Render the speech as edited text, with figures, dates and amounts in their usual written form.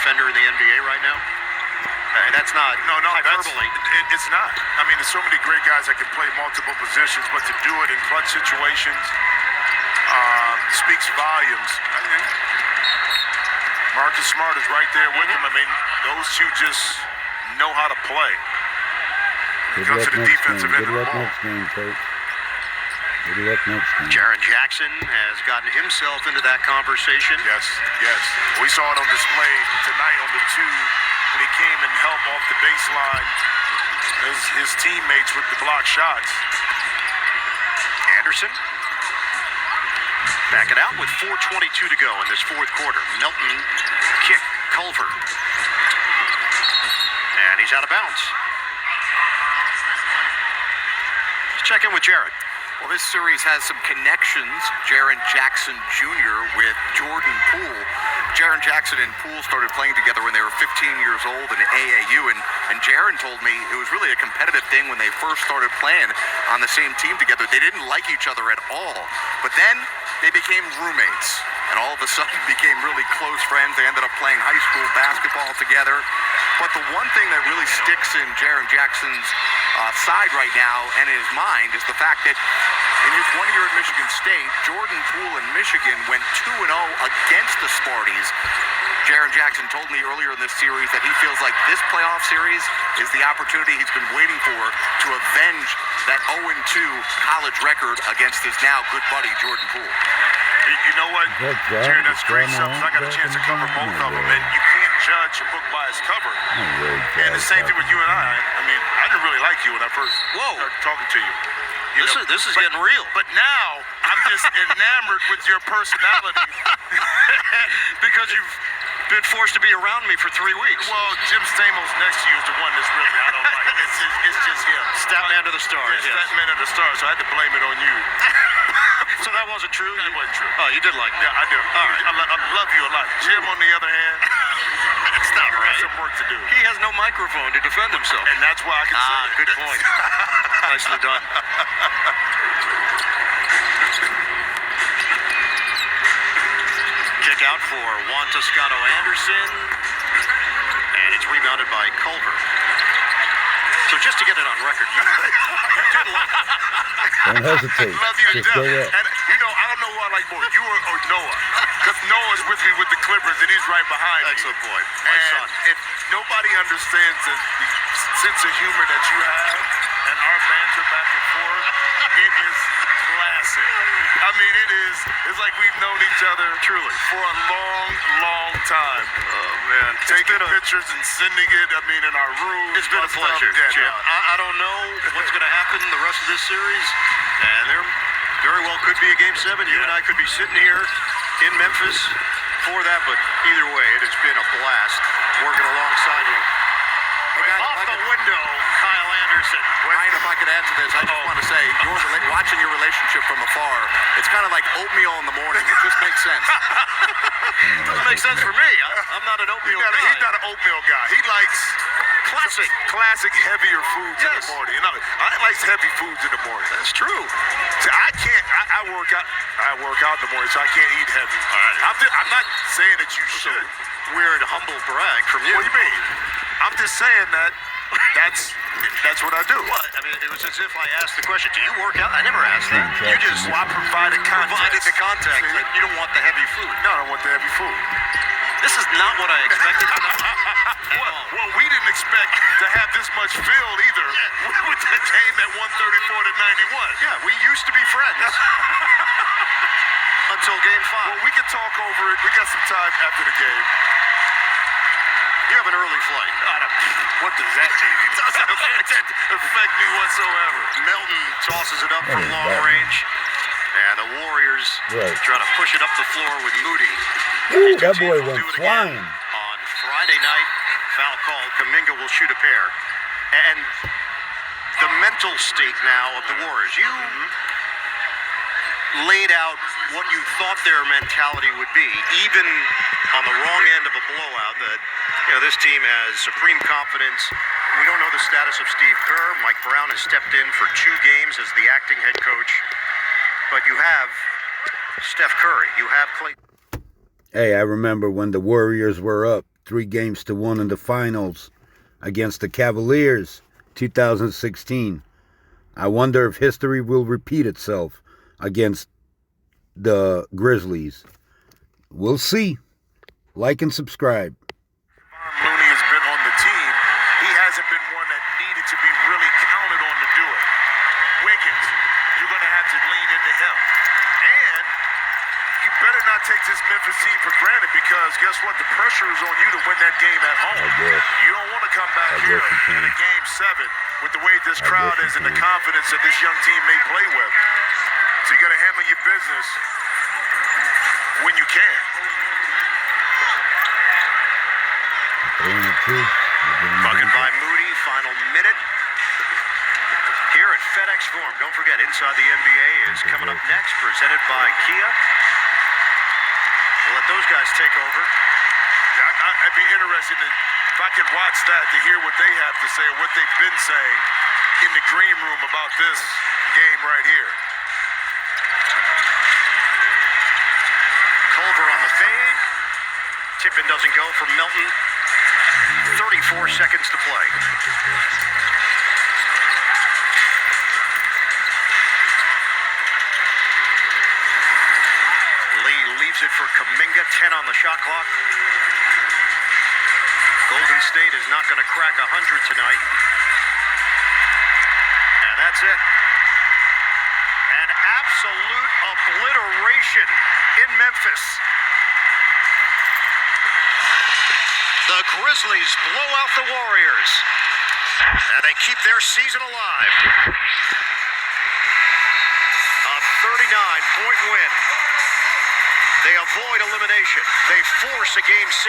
defender in the NBA right now? And that's not hyperbole. It's not. I mean, there's so many great guys that can play multiple positions, but to do it in clutch situations speaks volumes. I mean, Marcus Smart is right there with him. I mean, those two just know how to play. When it comes to the defensive end of the ball. Good luck next game. Jaren Jackson has gotten himself into that conversation. Yes. We saw it on display tonight on the 2 when he came and helped off the baseline his teammates with the block shots. Anderson back it out with 4:22 to go in this fourth quarter. Melton kick, Culver. And he's out of bounds. Let's check in with Jared. Well, this series has some connections. Jaren Jackson Jr. with Jordan Poole. Jaren Jackson and Poole started playing together when they were 15 years old in AAU, and Jaren told me it was really a competitive thing when they first started playing on the same team together. They didn't like each other at all, but then they became roommates, and all of a sudden became really close friends. They ended up playing high school basketball together. But the one thing that really sticks in Jaren Jackson's side right now and in his mind is the fact that in his 1 year at Michigan State, Jordan Poole and Michigan went 2-0 against the Sparties. Jaren Jackson told me earlier in this series that he feels like this playoff series is the opportunity he's been waiting for to avenge that 0-2 college record against his now good buddy, Jordan Poole. You know what, Jared, that's great stuff. I got a chance to cover both of them, and you can't judge a book by its cover. And the same thing with you and I. I mean, I didn't really like you when I first started talking to you. This is getting real. But now I'm just enamored with your personality because you've been forced to be around me for 3 weeks. Well, Jim Stamos next to you is the one that's really I don't like. It's just him. Stat man to the stars. Yeah, Stat man to the stars. So I had to blame it on you. So that wasn't true? It wasn't true. Oh, you did like me? Yeah, I do. All right. I love you a lot. Jim, on the other hand, it's not right. Some work to do. He has no microphone to defend himself. And that's why I can say it. Good point. Nicely done. Kick out for Juan Toscano Anderson. And it's rebounded by Culver. So just to get it on record, you did like it. Don't hesitate. I love you to Just go death. up. And I don't know who I like more, you or Noah. Because Noah's with me with the Clippers, and he's right behind me. Excellent point. My son. If nobody understands the sense of humor that you have and our banter back and forth, it is classic. I mean, it's like we've known each other truly for a long, long time. Oh, man. Taking pictures and sending it, I mean, in our room. It's been a pleasure, Chip. I don't know what's going to happen the rest of this series, and there very well could be a Game 7. You and I could be sitting here in Memphis for that, but either way, it has been a blast working alongside you. Off the window, Kyle Anderson. Ryan, if I could add to this, I just want to say, watching your relationship from afar, it's kind of like oatmeal in the morning. It just makes sense. It doesn't make sense for me. I'm not an oatmeal guy. He's not an oatmeal guy. He likes classic heavier foods in the morning. You know, I like heavy foods in the morning. That's true. So I work out in the morning, so I can't eat heavy. I'm not saying that you should. Weird, humble brag from you. What do you mean? I'm just saying that's what I do. What? I mean, it was as if I asked the question, do you work out? I never asked that. You just provided the context that you don't want the heavy food. No, I don't want the heavy food. This is not what I expected. Well, we didn't expect to have this much field either with the game at 134 to 91. Yeah, we used to be friends. Until Game 5. Well, we can talk over it. We got some time after the game. You have an early flight. What does that mean? It doesn't affect me whatsoever. Melton tosses it up from long range. And the Warriors try to push it up the floor with Moody. Ooh, that boy went flying. On Friday night, foul call. Kuminga will shoot a pair. And the mental state now of the Warriors. You laid out what you thought their mentality would be, even on the wrong end of a blowout, that this team has supreme confidence. We don't know the status of Steve Kerr. Mike Brown has stepped in for 2 games as the acting head coach. But you have Steph Curry. You have Klay. Hey, I remember when the Warriors were up 3-1 in the finals against the Cavaliers 2016. I wonder if history will repeat itself against the Grizzlies. We'll see. Like and subscribe. Looney has been on the team. He hasn't been one that needed to be really counted on to do it. Wiggins, you're going to have to lean into him. And you better not take this Memphis team for granted, because guess what? The pressure is on you to win that game at home. You don't want to come back here in a game 7 with the way this crowd is and the confidence that this young team may play with. So you got to handle your business when you can. Bucket by Moody, final minute here at FedEx Forum. Don't forget, Inside the NBA is coming up next, presented by Kia. We'll let those guys take over. Yeah, I'd be interested if I could watch that to hear what they have to say, or what they've been saying in the green room about this game right here. Culver on the fade. Tip-in doesn't go from Milton. 34 seconds to play. Lee leaves it for Kuminga, 10 on the shot clock. Golden State is not going to crack 100 tonight. And that's it. An absolute obliteration in Memphis. The Grizzlies blow out the Warriors, and they keep their season alive. A 39-point win. They avoid elimination. They force a Game 6.